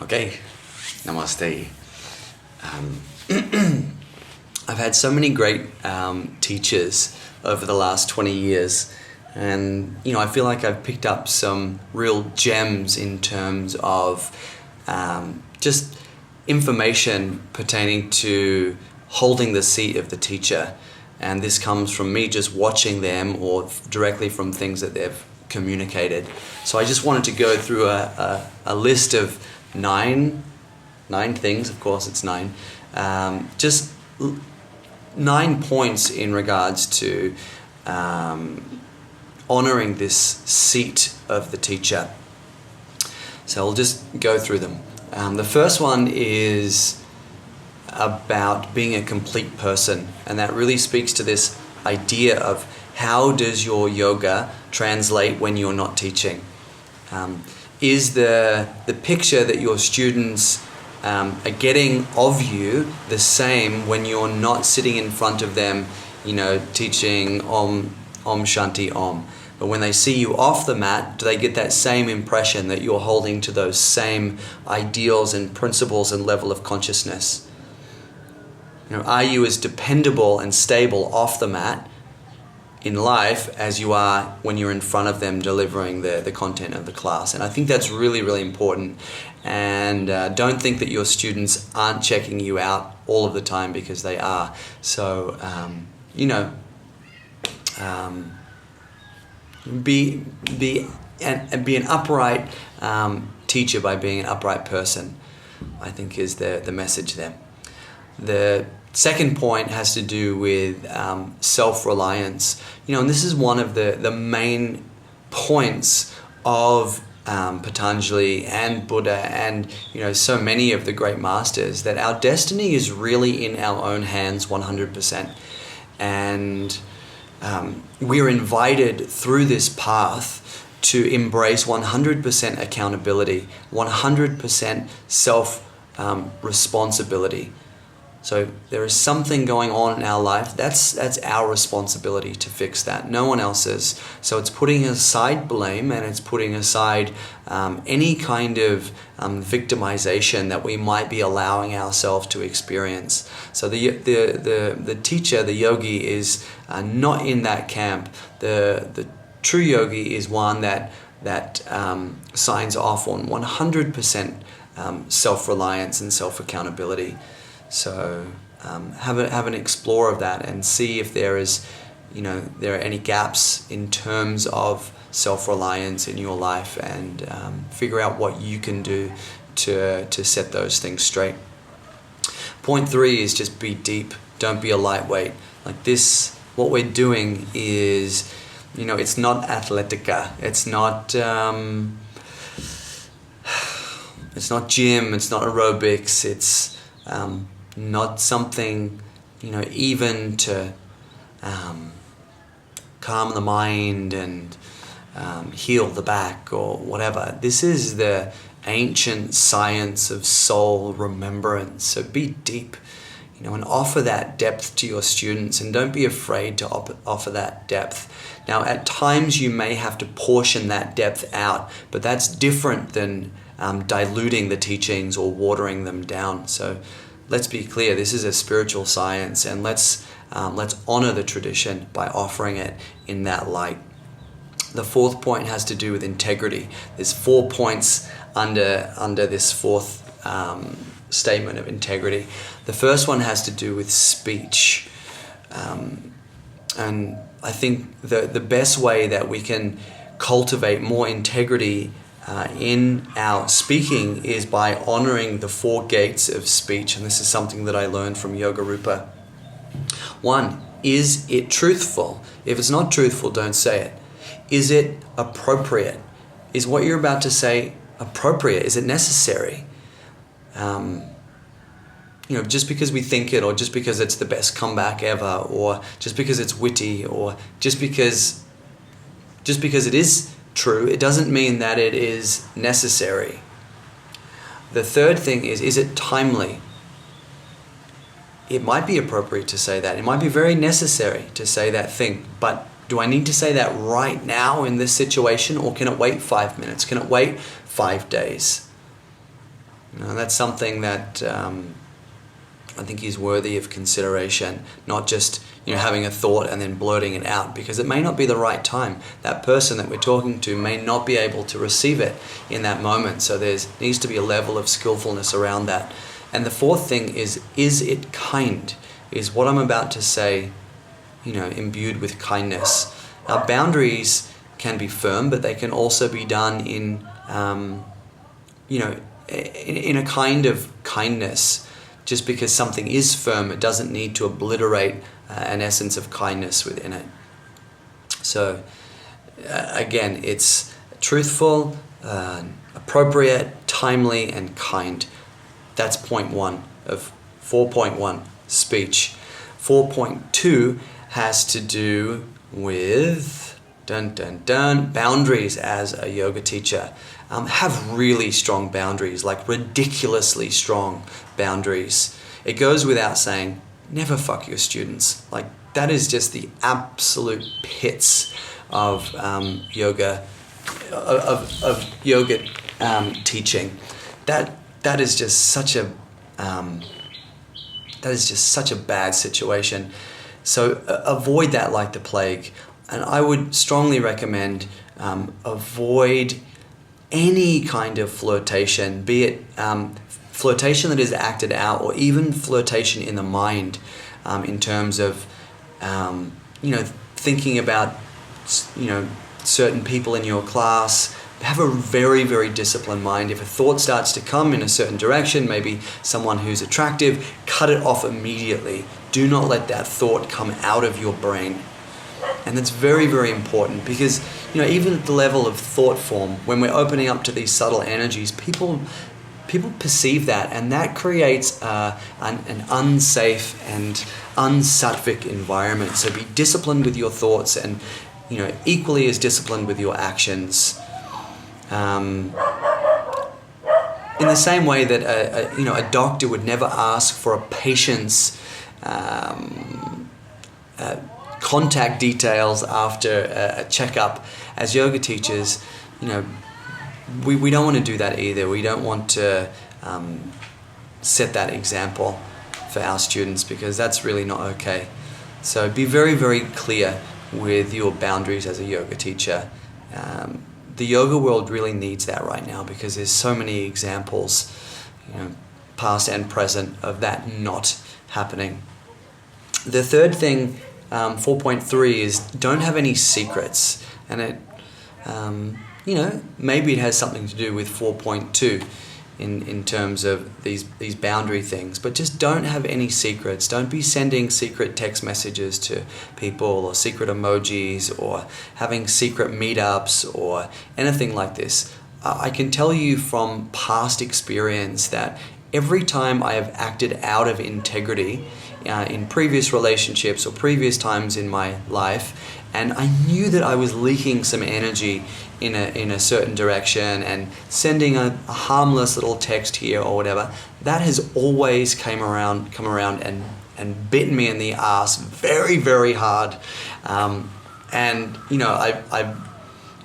Okay, namaste. I've had so many great teachers over the last 20 years, and I feel like I've picked up some real gems in terms of just information pertaining to holding the seat of the teacher. And this comes from me just watching them or directly from things that they've communicated. So I just wanted to go through a list of nine things. Of course it's nine. Just 9 points in regards to honoring this seat of the teacher. So I'll just go through them. The first one is about being a complete person, and that really speaks to this idea of how does your yoga translate when you're not teaching. Is the picture that your students are getting of you the same when you're not sitting in front of them, teaching Om Shanti Om? But when they see you off the mat, do they get that same impression that you're holding to those same ideals and principles and level of consciousness? Are you as dependable and stable off the mat in life as you are when you're in front of them delivering the content of the class? And I think that's really, really important. And don't think that your students aren't checking you out all of the time, because they are. So, be an upright teacher by being an upright person, I think is the message there. The second point has to do with self-reliance. And this is one of the main points of Patanjali and Buddha and so many of the great masters, that our destiny is really in our own hands 100%. And we're invited through this path to embrace 100% accountability, 100% self-responsibility. So there is something going on in our life. That's our responsibility to fix that, no one else's. So it's putting aside blame, and it's putting aside any kind of victimization that we might be allowing ourselves to experience. So the teacher, the yogi, is not in that camp. The true yogi is one that signs off on 100% self-reliance and self-accountability. So have an explore of that and see if there are any gaps in terms of self-reliance in your life, and figure out what you can do to set those things straight. Point 3 is just be deep. Don't be a lightweight. Like this, what we're doing is, it's not atletica. It's not gym. It's not aerobics. It's not something, even to calm the mind and heal the back or whatever. This is the ancient science of soul remembrance. So be deep, and offer that depth to your students, and don't be afraid to offer that depth. Now, at times you may have to portion that depth out, but that's different than diluting the teachings or watering them down. So let's be clear, this is a spiritual science, and let's honor the tradition by offering it in that light. The fourth point has to do with integrity. There's 4 points under this fourth statement of integrity. The first one has to do with speech. And I think the best way that we can cultivate more integrity in our speaking is by honoring the 4 gates of speech. And this is something that I learned from Yoga Rupa. 1, is it truthful? If it's not truthful, don't say it. Is it appropriate? Is what you're about to say appropriate? Is it necessary? Just because we think it, or just because it's the best comeback ever, or just because it's witty, or just because it is true, it doesn't mean that it is necessary. The third thing is it timely? It might be appropriate to say that. It might be very necessary to say that thing, but do I need to say that right now in this situation, or can it wait 5 minutes? Can it wait 5 days? That's something that I think is worthy of consideration, not just having a thought and then blurting it out, because it may not be the right time. That person that we're talking to may not be able to receive it in that moment, so there needs to be a level of skillfulness around that. And the fourth thing is it kind? Is what I'm about to say imbued with kindness? Our boundaries can be firm, but they can also be done in in a kind of kindness. Just because something is firm, it doesn't need to obliterate an essence of kindness within it. So again, it's truthful, appropriate, timely, and kind. That's point 1 of 4.1, speech. 4.2 has to do with boundaries as a yoga teacher. Have really strong boundaries, like ridiculously strong boundaries. It goes without saying, never fuck your students. Like, that is just the absolute pits of yoga, of yoga teaching. That is just such a bad situation. So avoid that like the plague. And I would strongly recommend avoid any kind of flirtation, be it flirtation that is acted out, or even flirtation in the mind, in terms of thinking about certain people in your class. Have a very, very disciplined mind. If a thought starts to come in a certain direction, maybe someone who's attractive, cut it off immediately. Do not let that thought come out of your brain. And that's very, very important, because even at the level of thought form, when we're opening up to these subtle energies, people perceive that, and that creates an unsafe and unsattvic environment. So be disciplined with your thoughts, and equally as disciplined with your actions. In the same way that a doctor would never ask for a patient's contact details after a checkup, as yoga teachers, we don't want to do that either. We don't want to set that example for our students, because that's really not okay. So be very, very clear with your boundaries as a yoga teacher. The yoga world really needs that right now, because there's so many examples, past and present, of that not happening. The third thing, 4.3, is don't have any secrets. And it, maybe it has something to do with 4.2 in terms of these boundary things, but just don't have any secrets. Don't be sending secret text messages to people, or secret emojis, or having secret meetups, or anything like this. I can tell you from past experience that every time I have acted out of integrity in previous relationships or previous times in my life, and I knew that I was leaking some energy in a certain direction and sending a harmless little text here or whatever, that has always come around and bitten me in the ass very, very hard. I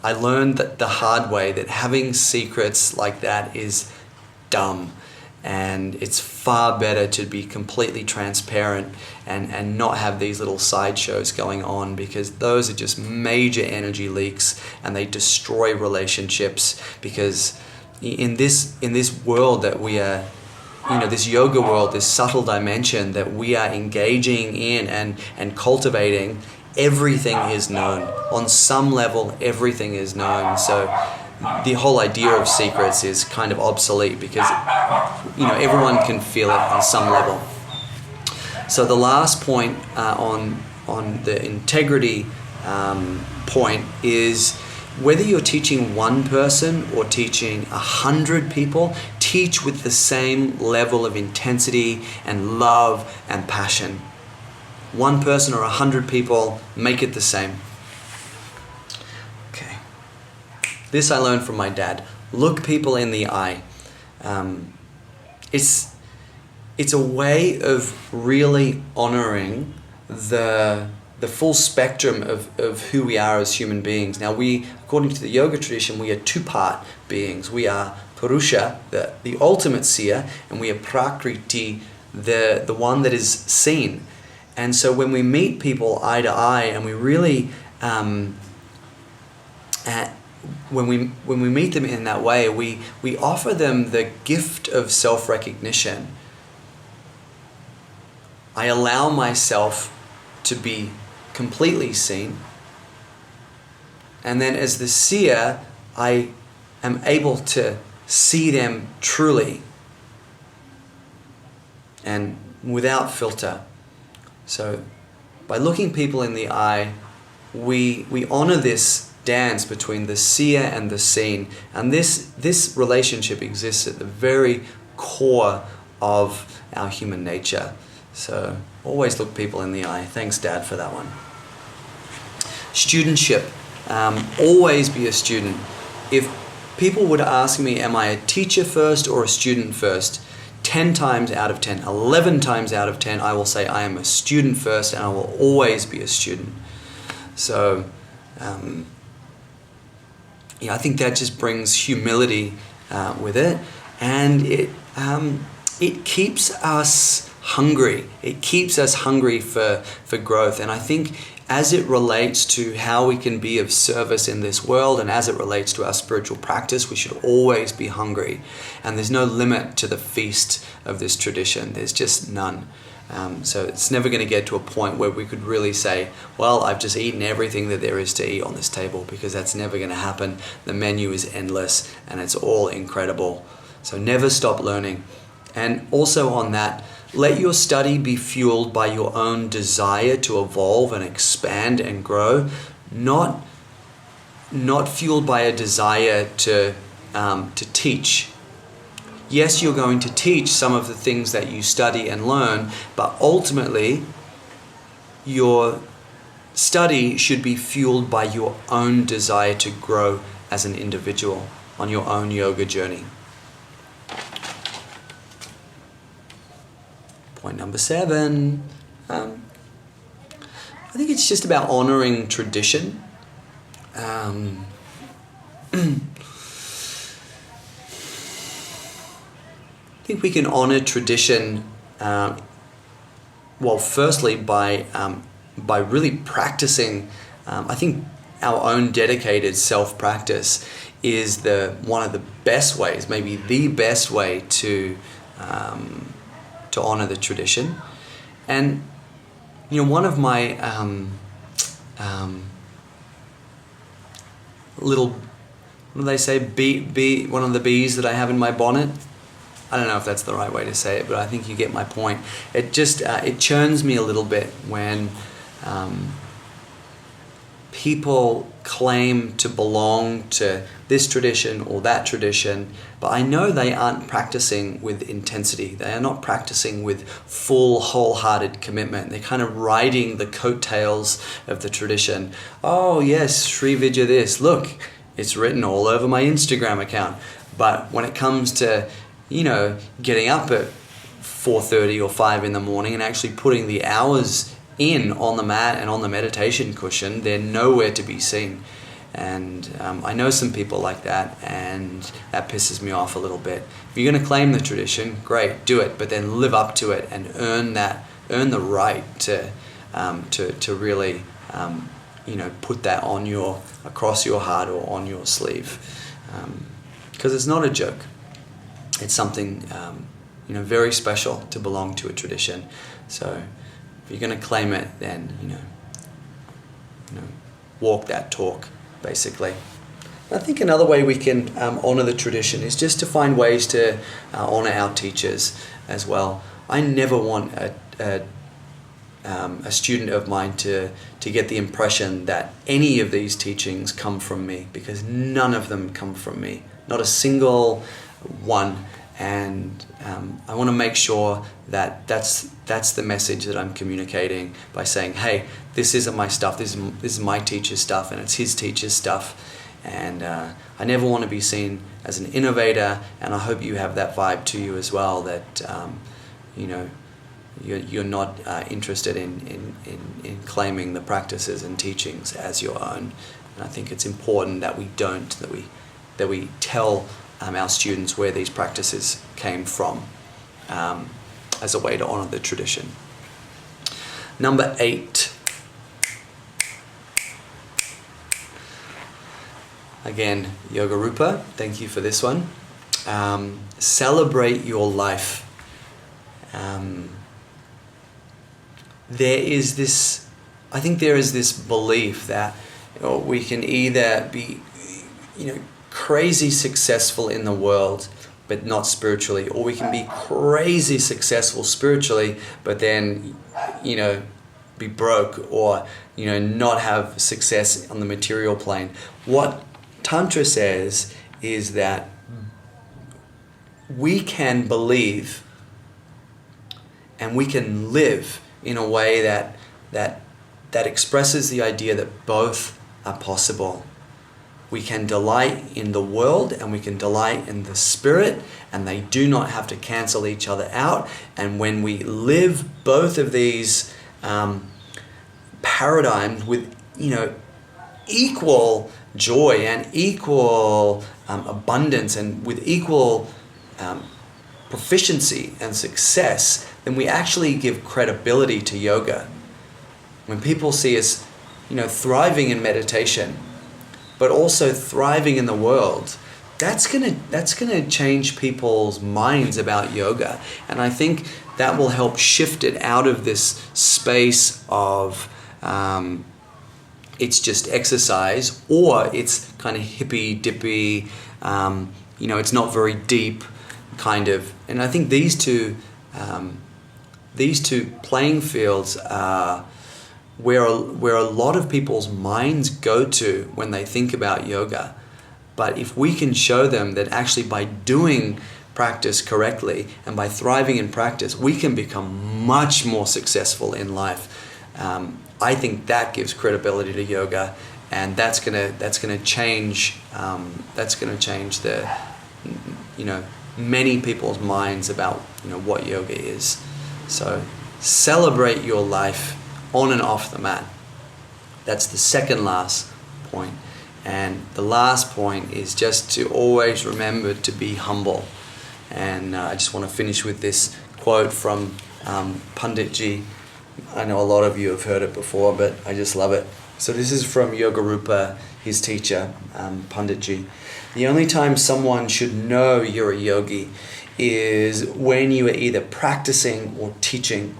learned that the hard way, that having secrets like that is dumb. And it's far better to be completely transparent and not have these little sideshows going on, because those are just major energy leaks, and they destroy relationships. Because in this world that we are, this yoga world, this subtle dimension that we are engaging in and cultivating, everything is known. On some level, everything is known. So the whole idea of secrets is kind of obsolete, because everyone can feel it on some level. So the last point on the integrity point is, whether you're teaching one person or teaching 100 people, teach with the same level of intensity and love and passion. One person or 100 people, make it the same. Okay. This I learned from my dad. Look people in the eye. It's a way of really honoring the the full spectrum of who we are as human beings. Now we, according to the yoga tradition, we are two-part beings. We are Purusha, the ultimate seer, and we are Prakriti, the one that is seen. And so when we meet people eye to eye, and we really, when we meet them in that way, we offer them the gift of self-recognition. I allow myself to be completely seen, and then as the seer, I am able to see them truly and without filter. So by looking people in the eye, we honor this dance between the seer and the seen, and this relationship exists at the very core of our human nature. So always look people in the eye. Thanks, Dad, for that one. Studentship. Always be a student. If people would ask me, am I a teacher first or a student first? 10 times out of 10, 11 times out of 10, I will say I am a student first, and I will always be a student. So, I think that just brings humility with it, and it keeps us hungry. It keeps us hungry for growth. And I think as it relates to how we can be of service in this world, and as it relates to our spiritual practice, we should always be hungry. And there's no limit to the feast of this tradition. There's just none. So it's never going to get to a point where we could really say, well, I've just eaten everything that there is to eat on this table, because that's never going to happen. The menu is endless and it's all incredible. So never stop learning. And also on that, let your study be fueled by your own desire to evolve and expand and grow, not fueled by a desire to teach. Yes, you're going to teach some of the things that you study and learn, but ultimately your study should be fueled by your own desire to grow as an individual on your own yoga journey. Point number 7. I think it's just about honoring tradition. I think we can honor tradition, firstly by really practicing. I think our own dedicated self-practice is one of the best ways, maybe the best way to honor the tradition. And one of my little, what do they say, bee, one of the bees that I have in my bonnet. I don't know if that's the right way to say it, but I think you get my point. It just it churns me a little bit when people claim to belong to this tradition or that tradition, but I know they aren't practicing with intensity. They are not practicing with full, wholehearted commitment. They're kind of riding the coattails of the tradition. Oh yes, Sri Vidya this. Look, it's written all over my Instagram account. But when it comes to, getting up at 4:30 or 5 in the morning and actually putting the hours in on the mat and on the meditation cushion, they're nowhere to be seen. And I know some people like that, and that pisses me off a little bit. If you're going to claim the tradition, great, do it, but then live up to it and earn the right to really put that across your heart or on your sleeve, because it's not a joke. It's something very special to belong to a tradition. So if you're going to claim it, then walk that talk, basically. I think another way we can honor the tradition is just to find ways to honor our teachers as well. I never want a student of mine to get the impression that any of these teachings come from me, because none of them come from me, not a single one. And I want to make sure that that's the message that I'm communicating by saying, hey, this isn't my stuff, this is my teacher's stuff, and it's his teacher's stuff. And I never want to be seen as an innovator, and I hope you have that vibe to you as well, that you're not interested in claiming the practices and teachings as your own. And I think it's important that we don't, that we tell our students where these practices came from, as a way to honor the tradition. Number 8. Again, Yoga Rupa, thank you for this one. Celebrate your life. I think there is this belief that we can either be, crazy successful in the world, but not spiritually, or we can be crazy successful spiritually, but then, be broke, or, not have success on the material plane. What Tantra says is that we can believe and we can live in a way that expresses the idea that both are possible. We can delight in the world and we can delight in the spirit, and they do not have to cancel each other out. And when we live both of these paradigms with, equal joy and equal abundance, and with equal proficiency and success, then we actually give credibility to yoga. When people see us, thriving in meditation, but also thriving in the world, that's gonna change people's minds about yoga. And I think that will help shift it out of this space of it's just exercise, or it's kind of hippy dippy, it's not very deep kind of. And I think these two playing fields are where a lot of people's minds go to when they think about yoga. But if we can show them that actually by doing practice correctly and by thriving in practice, we can become much more successful in life. I think that gives credibility to yoga, and that's gonna change the many people's minds about what yoga is. So celebrate your life on and off the mat. That's the second last point. And the last point is just to always remember to be humble. And I just want to finish with this quote from Panditji. I know a lot of you have heard it before, but I just love it. So this is from Yoga Rupa, his teacher, Panditji. The only time someone should know you're a yogi is when you are either practicing or teaching.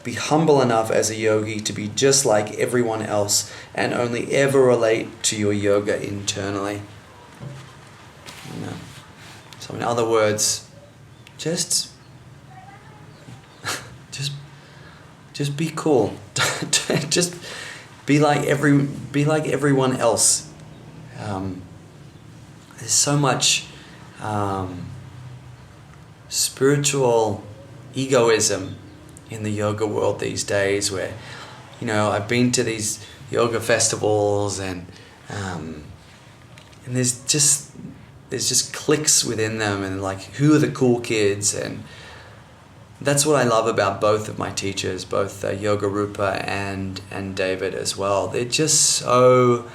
Be humble enough as a yogi to be just like everyone else and only ever relate to your yoga internally. So in other words, just be cool. Just be like everyone else. There's so much spiritual egoism in the yoga world these days, where I've been to these yoga festivals and there's just cliques within them, and like, who are the cool kids? And that's what I love about both of my teachers, both Yoga Rupa and David as well. They're just so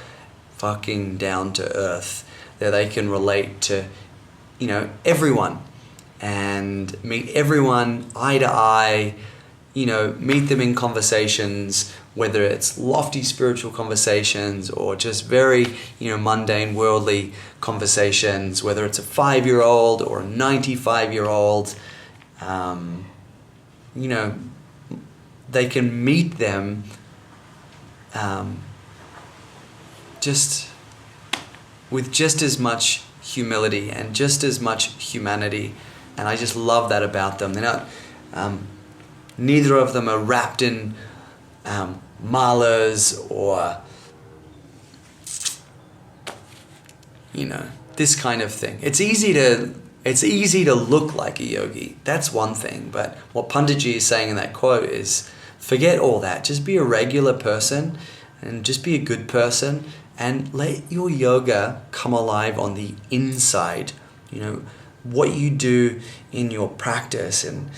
fucking down to earth that they can relate to everyone and meet everyone eye to eye. Meet them in conversations, whether it's lofty spiritual conversations or just very, mundane worldly conversations, whether it's a 5-year-old or a 95-year-old, they can meet them just with just as much humility and just as much humanity. And I just love that about them. They're not... neither of them are wrapped in malas or, this kind of thing. It's easy to look like a yogi. That's one thing. But what Panditji is saying in that quote is, forget all that. Just be a regular person and just be a good person, and let your yoga come alive on the inside. What you do in your practice, and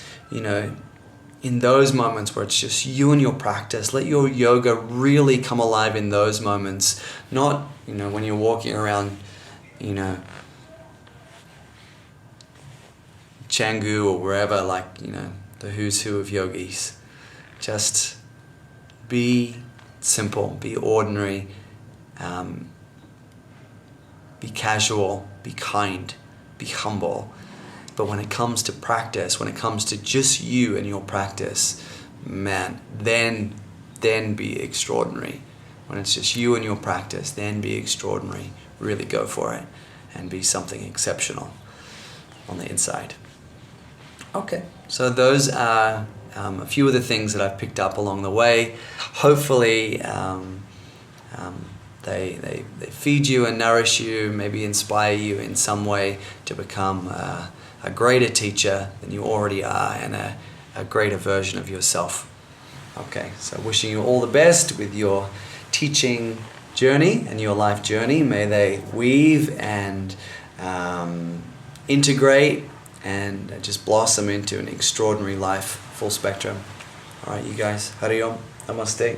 in those moments where it's just you and your practice, let your yoga really come alive in those moments. Not, when you're walking around, Canggu or wherever, the who's who of yogis. Just be simple, be ordinary, be casual, be kind, be humble. But when it comes to practice, when it comes to just you and your practice, man, then be extraordinary. When it's just you and your practice, then be extraordinary. Really go for it and be something exceptional on the inside. Okay, so those are a few of the things that I've picked up along the way. Hopefully they feed you and nourish you, maybe inspire you in some way to become a greater teacher than you already are, and a greater version of yourself. Okay, so wishing you all the best with your teaching journey and your life journey. May they weave and integrate and just blossom into an extraordinary life, full spectrum. All right, you guys, Hari Om, Namaste.